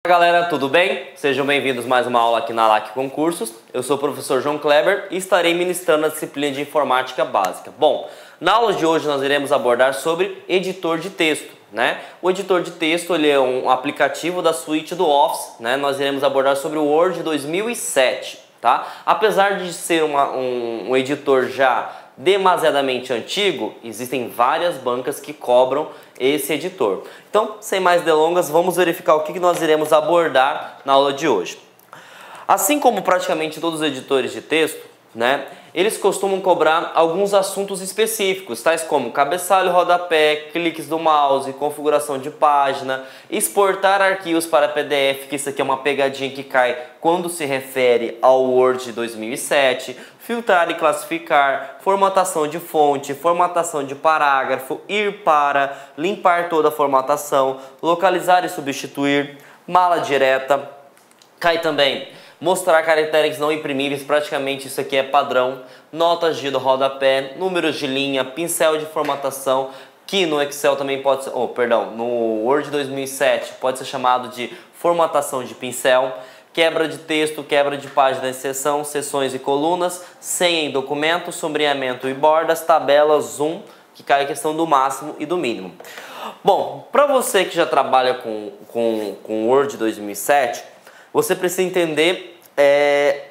Fala galera, tudo bem? Sejam bem-vindos a mais uma aula aqui na LAC Concursos. Eu sou o professor João Kleber e estarei ministrando a disciplina de Informática Básica. Bom, na aula de hoje nós iremos abordar sobre editor de texto, né? O editor de texto ele é um aplicativo da suíte do Office, né? Nós iremos abordar sobre o Word 2007, tá? Apesar de ser um editor já demasiadamente antigo, existem várias bancas que cobram esse editor. Então, sem mais delongas, vamos verificar o que nós iremos abordar na aula de hoje. Assim como praticamente todos os editores de texto, né, eles costumam cobrar alguns assuntos específicos, tais como cabeçalho, rodapé, cliques do mouse, configuração de página, exportar arquivos para PDF, que isso aqui é uma pegadinha que cai quando se refere ao Word 2007, filtrar e classificar, formatação de fonte, formatação de parágrafo, ir para, limpar toda a formatação, localizar e substituir, mala direta, cai também mostrar caracteres não imprimíveis, praticamente isso aqui é padrão, notas de rodapé, números de linha, pincel de formatação, que no Excel também pode ser, no Word 2007 pode ser chamado de formatação de pincel, quebra de texto, quebra de página em seção, seções e colunas, senha em documento, sombreamento e bordas, tabelas, zoom, que cai a questão do máximo e do mínimo. Bom, para você que já trabalha com Word 2007, você precisa entender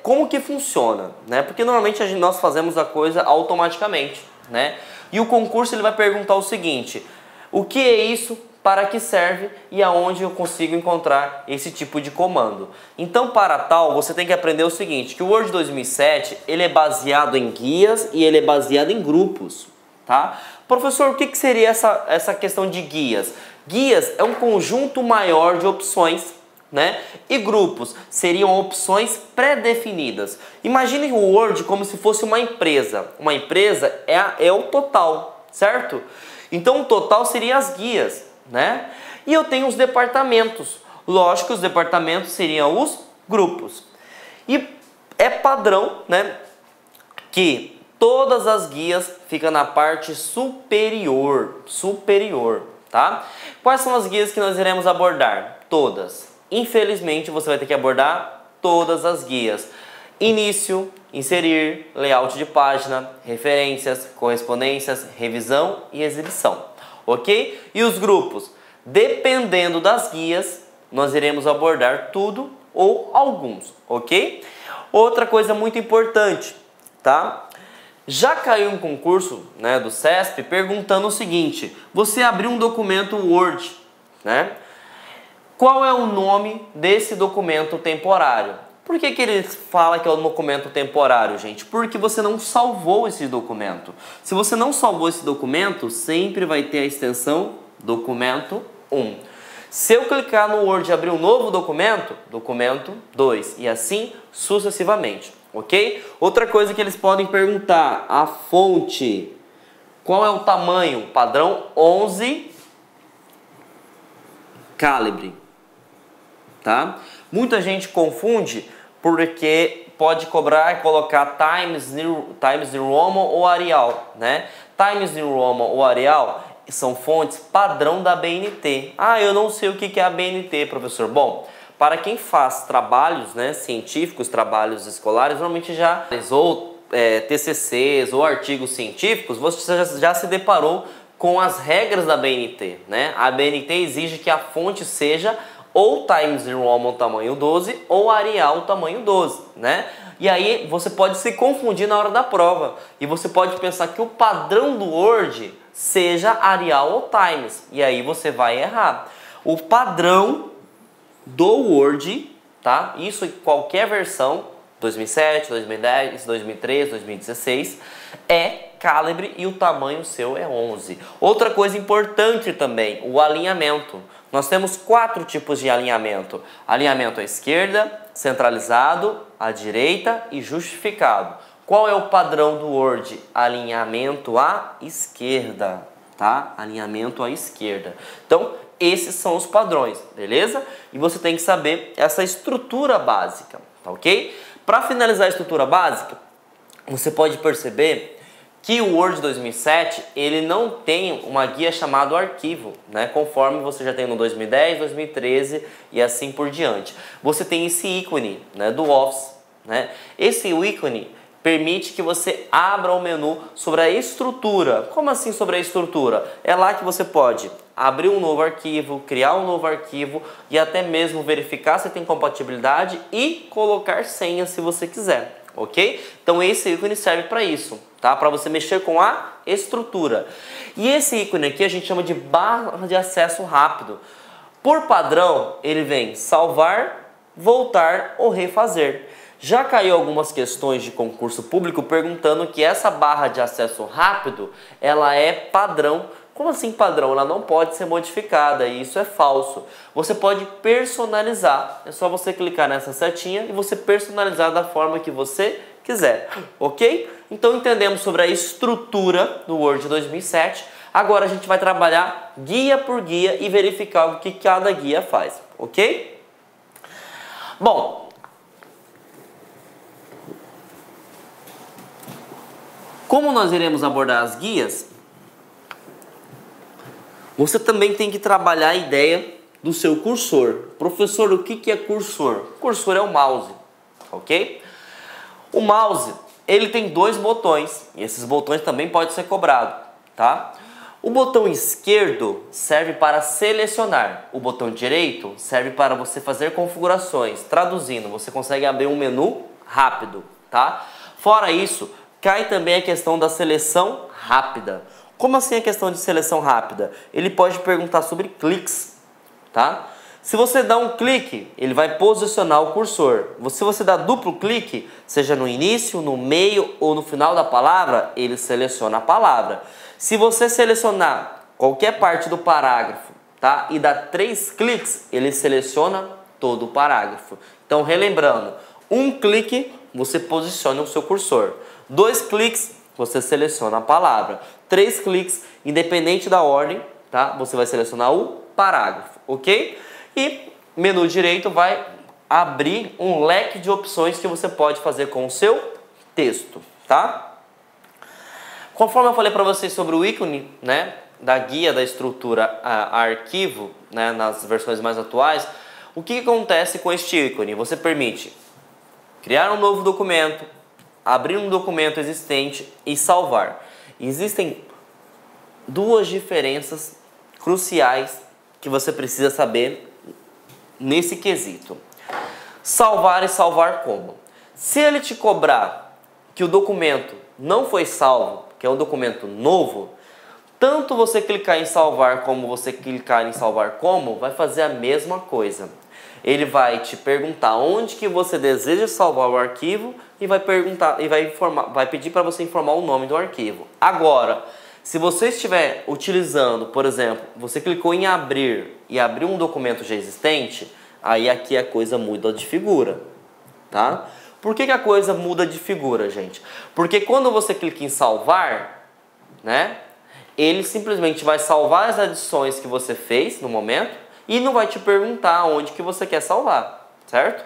como que funciona, né? Porque normalmente nós fazemos a coisa automaticamente, né? E o concurso ele vai perguntar o seguinte: o que é isso, para que serve e aonde eu consigo encontrar esse tipo de comando? Então, para tal, você tem que aprender o seguinte, que o Word 2007 ele é baseado em guias e ele é baseado em grupos, tá? Professor, o que seria essa questão de guias? Guias é um conjunto maior de opções, né? E grupos seriam opções pré-definidas. Imagine o Word como se fosse uma empresa. Uma empresa é o total, certo? Então o total seria as guias, né? E eu tenho os departamentos. Lógico que os departamentos seriam os grupos. E é padrão, né, que todas as guias ficam na parte superior, tá? Quais são as guias que nós iremos abordar? Todas. Infelizmente, você vai ter que abordar todas as guias. Início, inserir, layout de página, referências, correspondências, revisão e exibição. Ok? E os grupos? Dependendo das guias, nós iremos abordar tudo ou alguns. Ok? Outra coisa muito importante, tá? Já caiu um concurso, né, do CESP perguntando o seguinte: você abriu um documento Word, né? Qual é o nome desse documento temporário? Por que ele fala que é um documento temporário, gente? Porque você não salvou esse documento. Se você não salvou esse documento, sempre vai ter a extensão documento 1. Se eu clicar no Word e abrir um novo documento, documento 2, e assim sucessivamente, ok? Outra coisa que eles podem perguntar, a fonte. Qual é o tamanho? Padrão 11 calibre. Tá? Muita gente confunde porque pode cobrar e colocar Times New Roman ou Arial, né? Times New Roman ou Arial são fontes padrão da BNT. Ah, eu não sei o que é a BNT, professor. Bom, para quem faz trabalhos, né, científicos, trabalhos escolares, normalmente já realizou TCCs ou artigos científicos, você já se deparou com as regras da BNT, né? A BNT exige que a fonte seja ou Times New Roman tamanho 12 ou Arial tamanho 12, né? E aí você pode se confundir na hora da prova e você pode pensar que o padrão do Word seja Arial ou Times e aí você vai errar. O padrão do Word, tá? Isso em qualquer versão, 2007, 2010, 2013, 2016, é calibre e o tamanho seu é 11. Outra coisa importante também, o alinhamento. Nós temos 4 tipos de alinhamento. Alinhamento à esquerda, centralizado, à direita e justificado. Qual é o padrão do Word? Alinhamento à esquerda, tá? Alinhamento à esquerda. Então, esses são os padrões, beleza? E você tem que saber essa estrutura básica, tá ok? Para finalizar a estrutura básica, você pode perceber que o Word 2007 ele não tem uma guia chamada arquivo, né? Conforme você já tem no 2010, 2013 e assim por diante. Você tem esse ícone, né, do Office, né? Esse ícone permite que você abra o menu sobre a estrutura. Como assim sobre a estrutura? É lá que você pode abrir um novo arquivo, criar um novo arquivo e até mesmo verificar se tem compatibilidade e colocar senha se você quiser, ok? Então esse ícone serve para isso, tá? Para você mexer com a estrutura. E esse ícone aqui a gente chama de barra de acesso rápido. Por padrão, ele vem salvar, voltar ou refazer. Já caiu algumas questões de concurso público perguntando que essa barra de acesso rápido, ela é padrão. Como assim padrão? Ela não pode ser modificada e isso é falso. Você pode personalizar. É só você clicar nessa setinha e você personalizar da forma que você quiser, ok? Então entendemos sobre a estrutura do Word 2007. Agora a gente vai trabalhar guia por guia e verificar o que cada guia faz, ok? Bom, como nós iremos abordar as guias, você também tem que trabalhar a ideia do seu cursor. Professor, o que é cursor? Cursor é o mouse, ok? O mouse, ele tem dois botões, e esses botões também podem ser cobrados, tá? O botão esquerdo serve para selecionar, o botão direito serve para você fazer configurações. Traduzindo, você consegue abrir um menu rápido, tá? Fora isso, cai também a questão da seleção rápida. Como assim a questão de seleção rápida? Ele pode perguntar sobre cliques, tá? Se você dá um clique, ele vai posicionar o cursor. Se você dá duplo clique, seja no início, no meio ou no final da palavra, ele seleciona a palavra. Se você selecionar qualquer parte do parágrafo, tá? E dá 3 cliques, ele seleciona todo o parágrafo. Então, relembrando, um clique, você posiciona o seu cursor. 2 cliques, você seleciona a palavra. 3 cliques, independente da ordem, tá? Você vai selecionar o parágrafo, ok? E menu direito vai abrir um leque de opções que você pode fazer com o seu texto, tá? Conforme eu falei para vocês sobre o ícone, né, da guia da estrutura a arquivo, né, nas versões mais atuais, o que acontece com este ícone? Você permite criar um novo documento, abrir um documento existente e salvar. Existem duas diferenças cruciais que você precisa saber nesse quesito. Salvar e salvar como? Se ele te cobrar que o documento não foi salvo, que é um documento novo, tanto você clicar em salvar como você clicar em salvar como, vai fazer a mesma coisa. Ele vai te perguntar onde que você deseja salvar o arquivo e vai perguntar e vai pedir para você informar o nome do arquivo. Agora, se você estiver utilizando, por exemplo, você clicou em abrir e abriu um documento já existente, aí aqui a coisa muda de figura, tá? Por que a coisa muda de figura, gente? Porque quando você clica em salvar, né, ele simplesmente vai salvar as adições que você fez no momento e não vai te perguntar onde que você quer salvar, certo?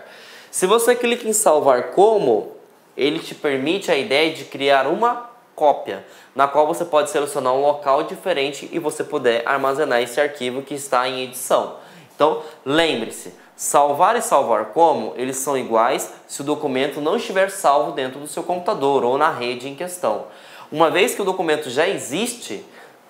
Se você clica em salvar como, ele te permite a ideia de criar uma cópia, na qual você pode selecionar um local diferente e você puder armazenar esse arquivo que está em edição. Então, lembre-se, salvar e salvar como, eles são iguais se o documento não estiver salvo dentro do seu computador ou na rede em questão. Uma vez que o documento já existe,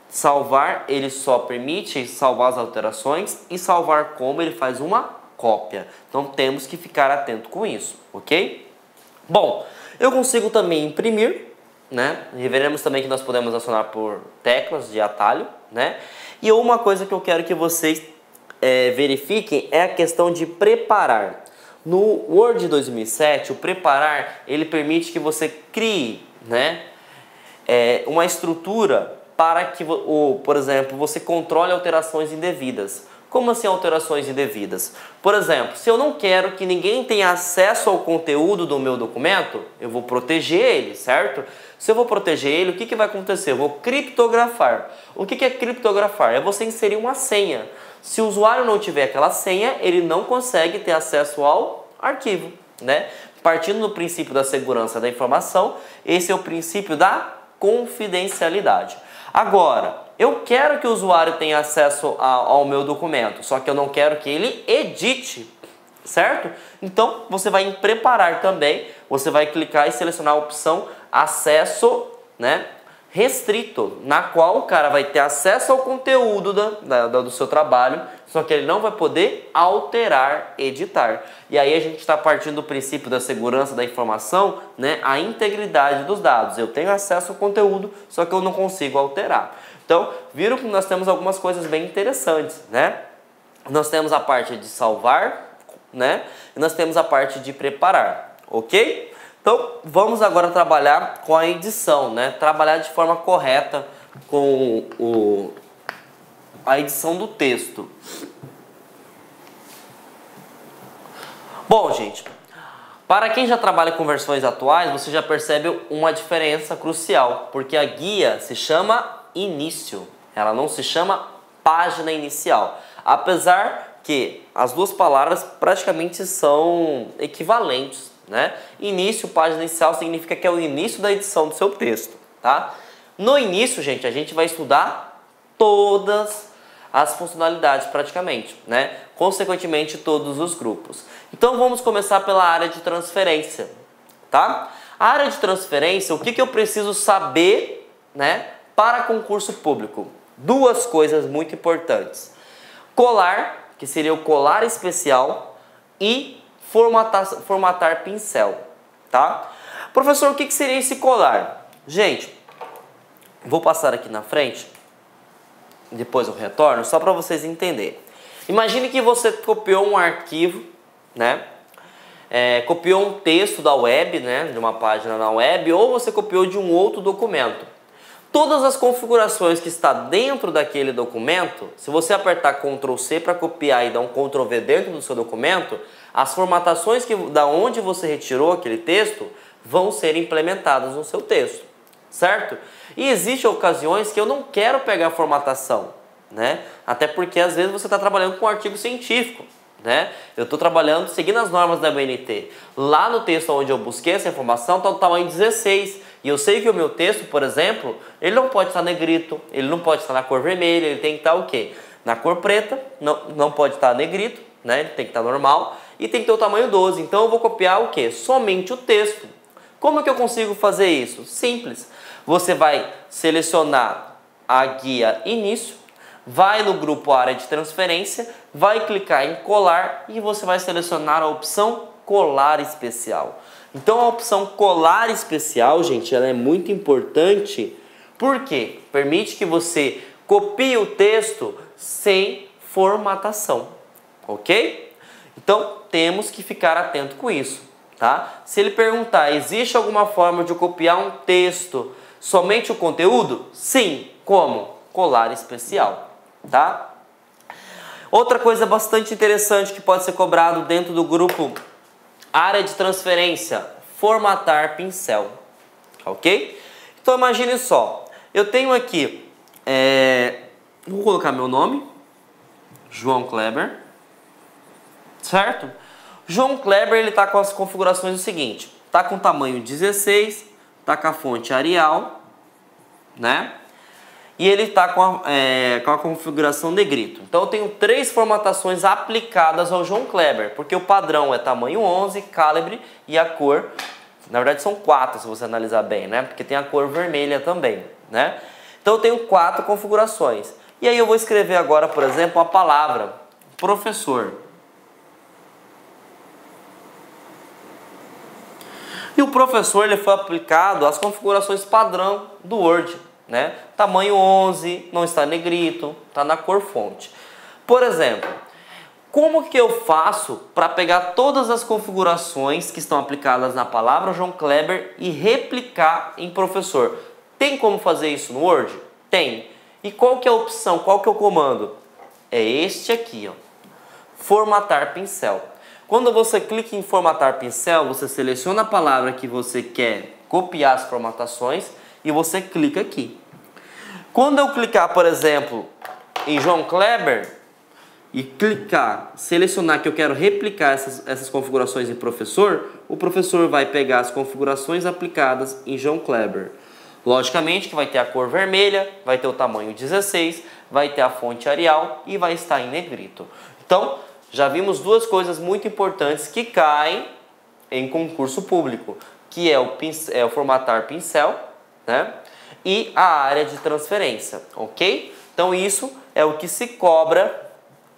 salvar ele só permite salvar as alterações e salvar como ele faz uma cópia. Então temos que ficar atento com isso, ok? Bom, eu consigo também imprimir, né? E veremos também que nós podemos acionar por teclas de atalho, né? E uma coisa que eu quero que vocês verifiquem é a questão de preparar. No Word 2007, o preparar, ele permite que você crie, né, uma estrutura para que, por exemplo, você controle alterações indevidas. Como assim alterações indevidas? Por exemplo, se eu não quero que ninguém tenha acesso ao conteúdo do meu documento, eu vou proteger ele, certo? Se eu vou proteger ele, o que vai acontecer? Eu vou criptografar. O que é criptografar? É você inserir uma senha. Se o usuário não tiver aquela senha, ele não consegue ter acesso ao arquivo, né? Partindo do princípio da segurança da informação, esse é o princípio da confidencialidade. Agora, eu quero que o usuário tenha acesso ao meu documento, só que eu não quero que ele edite, certo? Então, você vai em preparar também, você vai clicar e selecionar a opção acesso, né, restrito, na qual o cara vai ter acesso ao conteúdo do seu trabalho, só que ele não vai poder alterar, editar. E aí a gente está partindo do princípio da segurança da informação, né, a integridade dos dados. Eu tenho acesso ao conteúdo, só que eu não consigo alterar. Então, viram que nós temos algumas coisas bem interessantes, né? Nós temos a parte de salvar, né? E nós temos a parte de preparar, ok? Então, vamos agora trabalhar com a edição, né? Trabalhar de forma correta com a edição do texto. Bom, gente, para quem já trabalha com versões atuais, você já percebe uma diferença crucial, porque a guia se chama início, ela não se chama página inicial, apesar que as duas palavras praticamente são equivalentes, né? Início, página inicial significa que é o início da edição do seu texto, tá? No início, gente, a gente vai estudar todas as funcionalidades praticamente, né? Consequentemente, todos os grupos. Então, vamos começar pela área de transferência, tá? A área de transferência, o que eu preciso saber, né, para concurso público? Duas coisas muito importantes. Colar, que seria o colar especial, e formatar pincel, tá? Professor, o que seria esse colar? Gente, vou passar aqui na frente, depois eu retorno, só para vocês entenderem. Imagine que você copiou um arquivo, né? Copiou um texto da web, né? De uma página na web, ou você copiou de um outro documento. Todas as configurações que está dentro daquele documento, se você apertar Ctrl C para copiar e dar um Ctrl V dentro do seu documento, as formatações da onde você retirou aquele texto vão ser implementadas no seu texto, certo? E existem ocasiões que eu não quero pegar a formatação, né? Até porque às vezes você está trabalhando com um artigo científico, né? Eu estou trabalhando seguindo as normas da BNT. Lá no texto onde eu busquei essa informação está o tamanho 16. E eu sei que o meu texto, por exemplo, ele não pode estar negrito, ele não pode estar na cor vermelha, ele tem que estar o quê? Na cor preta, não pode estar negrito, né? Ele tem que estar normal e tem que ter o tamanho 12. Então eu vou copiar o quê? Somente o texto. Como é que eu consigo fazer isso? Simples. Você vai selecionar a guia início, vai no grupo área de transferência, vai clicar em colar e você vai selecionar a opção colar especial. Então a opção colar especial, gente, ela é muito importante porque permite que você copie o texto sem formatação, ok? Então temos que ficar atento com isso, tá? Se ele perguntar, existe alguma forma de eu copiar um texto somente o conteúdo? Sim. Como? Colar especial, tá? Outra coisa bastante interessante que pode ser cobrado dentro do grupo área de transferência, formatar pincel, ok? Então imagine só, eu tenho aqui, vou colocar meu nome, João Kleber, certo? João Kleber, ele está com as configurações do seguinte, está com tamanho 16, está com a fonte Arial, né? E ele está com a configuração negrito. Então eu tenho 3 formatações aplicadas ao João Kleber, porque o padrão é tamanho 11, calibre e a cor, na verdade são 4 se você analisar bem, né? Porque tem a cor vermelha também, né? Então eu tenho 4 configurações. E aí eu vou escrever agora, por exemplo, a palavra professor. E o professor, ele foi aplicado às configurações padrão do Word, né? Tamanho 11, não está negrito, está na cor fonte. Por exemplo, como que eu faço para pegar todas as configurações que estão aplicadas na palavra João Kleber e replicar em professor? Tem como fazer isso no Word? Tem. E qual que é a opção, qual que é o comando? É este aqui, ó. Formatar pincel. Quando você clica em formatar pincel, você seleciona a palavra que você quer copiar as formatações e você clica aqui. Quando eu clicar, por exemplo, em João Kleber e selecionar que eu quero replicar essas configurações em professor, o professor vai pegar as configurações aplicadas em João Kleber. Logicamente que vai ter a cor vermelha, vai ter o tamanho 16, vai ter a fonte Arial e vai estar em negrito. Então, já vimos duas coisas muito importantes que caem em concurso público, que é o formatar pincel, né? E a área de transferência, ok? Então isso é o que se cobra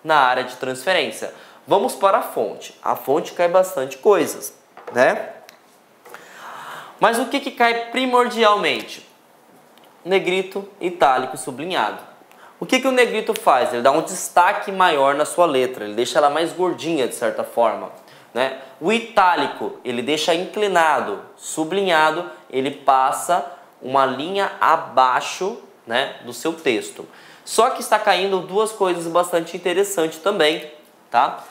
na área de transferência. Vamos para a fonte. A fonte cai bastante coisas, né? Mas o que cai primordialmente? Negrito, itálico e sublinhado. O que o negrito faz? Ele dá um destaque maior na sua letra, ele deixa ela mais gordinha de certa forma, né? O itálico, ele deixa inclinado, sublinhado, ele passa uma linha abaixo, né, do seu texto. Só que está caindo duas coisas bastante interessantes também, tá?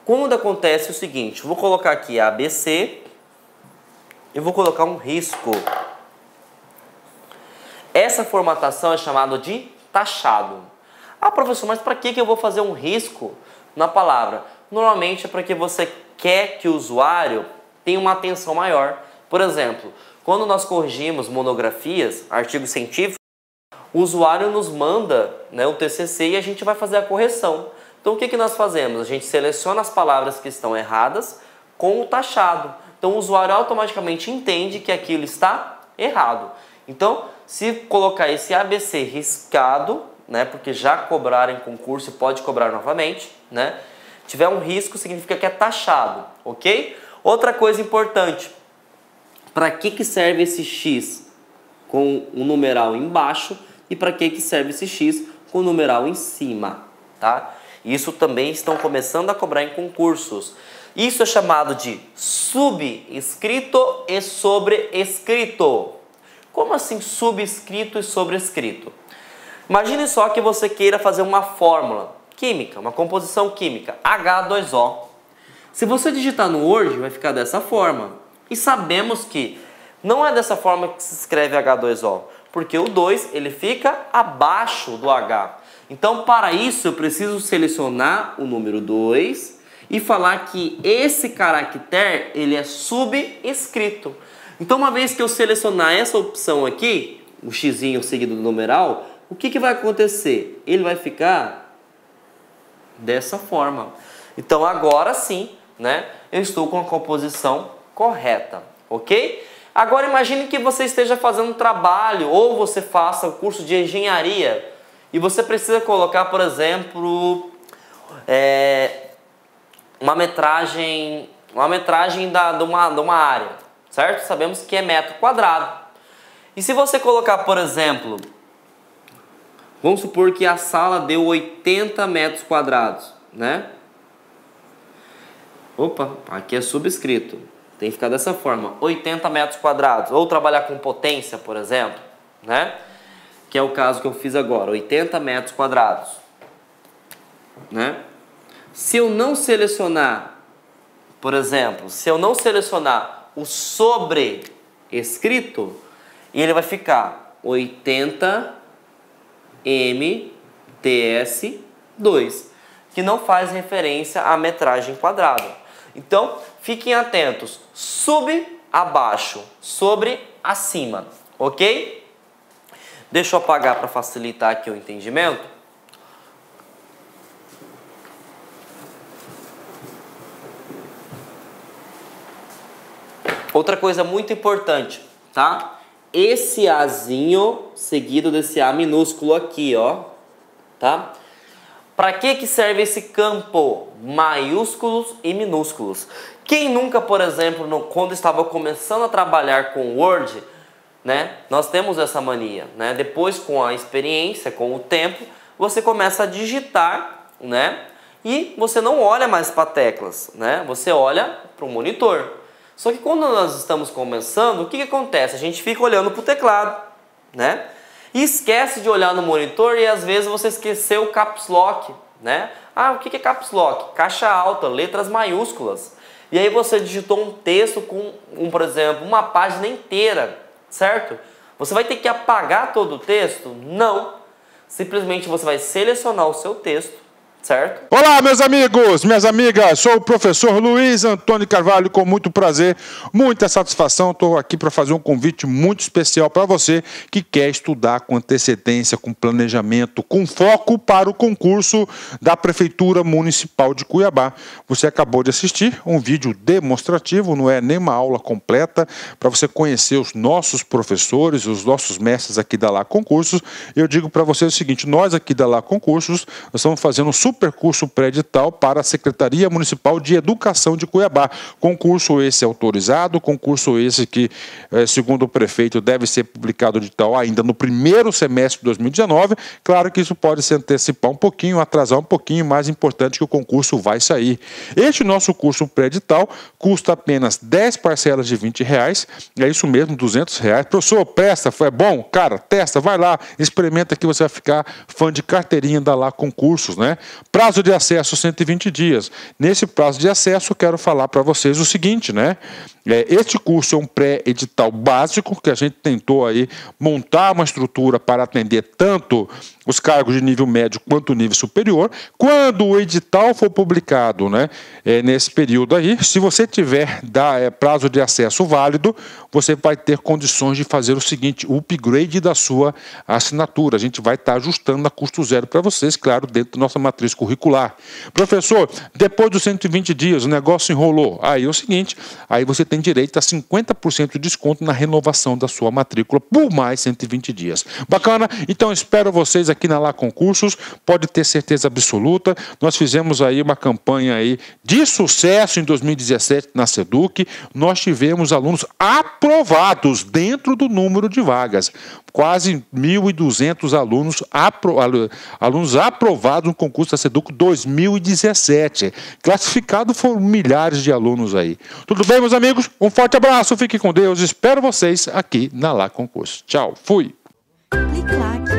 Quando acontece o seguinte, vou colocar aqui ABC e vou colocar um risco. Essa formatação é chamada de tachado. Ah, professor, mas para que eu vou fazer um risco na palavra? Normalmente é porque você quer que o usuário tenha uma atenção maior. Por exemplo, quando nós corrigimos monografias, artigos científicos, o usuário nos manda, né, o TCC e a gente vai fazer a correção. Então o que nós fazemos? A gente seleciona as palavras que estão erradas com o tachado. Então o usuário automaticamente entende que aquilo está errado. Então, se colocar esse ABC riscado, né, porque já cobraram em concurso e pode cobrar novamente, né, tiver um risco significa que é taxado, ok? Outra coisa importante, para que serve esse X com o numeral embaixo e para que serve esse X com o numeral em cima, tá? Isso também estão começando a cobrar em concursos. Isso é chamado de subscrito e sobrescrito. Como assim subscrito e sobrescrito? Imagine só que você queira fazer uma fórmula química, uma composição química, H2O. Se você digitar no Word, vai ficar dessa forma. E sabemos que não é dessa forma que se escreve H2O, porque o 2 ele fica abaixo do H. Então, para isso, eu preciso selecionar o número 2 e falar que esse caractere ele é subscrito. Então, uma vez que eu selecionar essa opção aqui, o xizinho seguido do numeral, o que vai acontecer? Ele vai ficar dessa forma. Então, agora sim, né, eu estou com a composição correta, ok? Agora, imagine que você esteja fazendo um trabalho ou você faça o curso de engenharia e você precisa colocar, por exemplo, uma metragem de uma área. Certo? Sabemos que é metro quadrado. E se você colocar, por exemplo, vamos supor que a sala deu 80 metros quadrados, né? Opa, aqui é subscrito. Tem que ficar dessa forma, 80 metros quadrados. Ou trabalhar com potência, por exemplo, né? Que é o caso que eu fiz agora, 80 metros quadrados, né? Se eu não selecionar, por exemplo, se eu não selecionar o sobrescrito, ele vai ficar 80 MTS2, que não faz referência à metragem quadrada. Então, fiquem atentos, sub, abaixo, sobre, acima, ok? Deixa eu apagar para facilitar aqui o entendimento. Outra coisa muito importante, tá? Esse Azinho seguido desse A minúsculo aqui, ó, tá? Para que serve esse campo? Maiúsculos e minúsculos. Quem nunca, por exemplo, quando estava começando a trabalhar com Word, né? Nós temos essa mania, né? Depois, com a experiência, com o tempo, você começa a digitar, né? E você não olha mais para teclas, né? Você olha para o monitor. Só que quando nós estamos começando, o que acontece? A gente fica olhando para o teclado, né? E esquece de olhar no monitor e às vezes você esqueceu o Caps Lock, né? Ah, o que é Caps Lock? Caixa alta, letras maiúsculas. E aí você digitou um texto com, por exemplo, uma página inteira, certo? Você vai ter que apagar todo o texto? Não. Simplesmente você vai selecionar o seu texto, certo? Olá, meus amigos, minhas amigas, sou o professor Luiz Antônio Carvalho, com muito prazer, muita satisfação, estou aqui para fazer um convite muito especial para você que quer estudar com antecedência, com planejamento, com foco para o concurso da Prefeitura Municipal de Cuiabá. Você acabou de assistir um vídeo demonstrativo, não é nem uma aula completa, para você conhecer os nossos professores, os nossos mestres aqui da Lá Concursos. Eu digo para você o seguinte, nós aqui da Lá Concursos, nós estamos fazendo um super curso pré-edital para a Secretaria Municipal de Educação de Cuiabá. Concurso esse autorizado, concurso esse que, segundo o prefeito, deve ser publicado edital ainda no primeiro semestre de 2019. Claro que isso pode se antecipar um pouquinho, atrasar um pouquinho, mais importante que o concurso vai sair. Este nosso curso pré-edital custa apenas 10 parcelas de R$20, é isso mesmo, R$200. Professor, presta, foi bom? Cara, testa, vai lá, experimenta que você vai ficar fã de carteirinha da Lá Concursos, né? Prazo de acesso 120 dias. Nesse prazo de acesso, quero falar para vocês o seguinte, né? Este curso é um pré-edital básico, que a gente tentou aí montar uma estrutura para atender tanto os cargos de nível médio quanto nível superior. Quando o edital for publicado, né, nesse período aí, se você tiver prazo de acesso válido, você vai ter condições de fazer o seguinte, o upgrade da sua assinatura. A gente vai estar ajustando a custo zero para vocês, claro, dentro da nossa matriz curricular. Professor, depois dos 120 dias, o negócio enrolou. Aí é o seguinte, aí você tem direito a 50% de desconto na renovação da sua matrícula por mais 120 dias. Bacana? Então espero vocês aqui na Lá Concursos, pode ter certeza absoluta. Nós fizemos aí uma campanha aí de sucesso em 2017 na SEDUC. Nós tivemos alunos aprovados dentro do número de vagas. Quase 1.200 alunos aprovados no concurso da SEDUC 2017. Classificado foram milhares de alunos aí. Tudo bem, meus amigos? Um forte abraço, fiquem com Deus. Espero vocês aqui na Lá Concurso. Tchau, fui! Clique lá.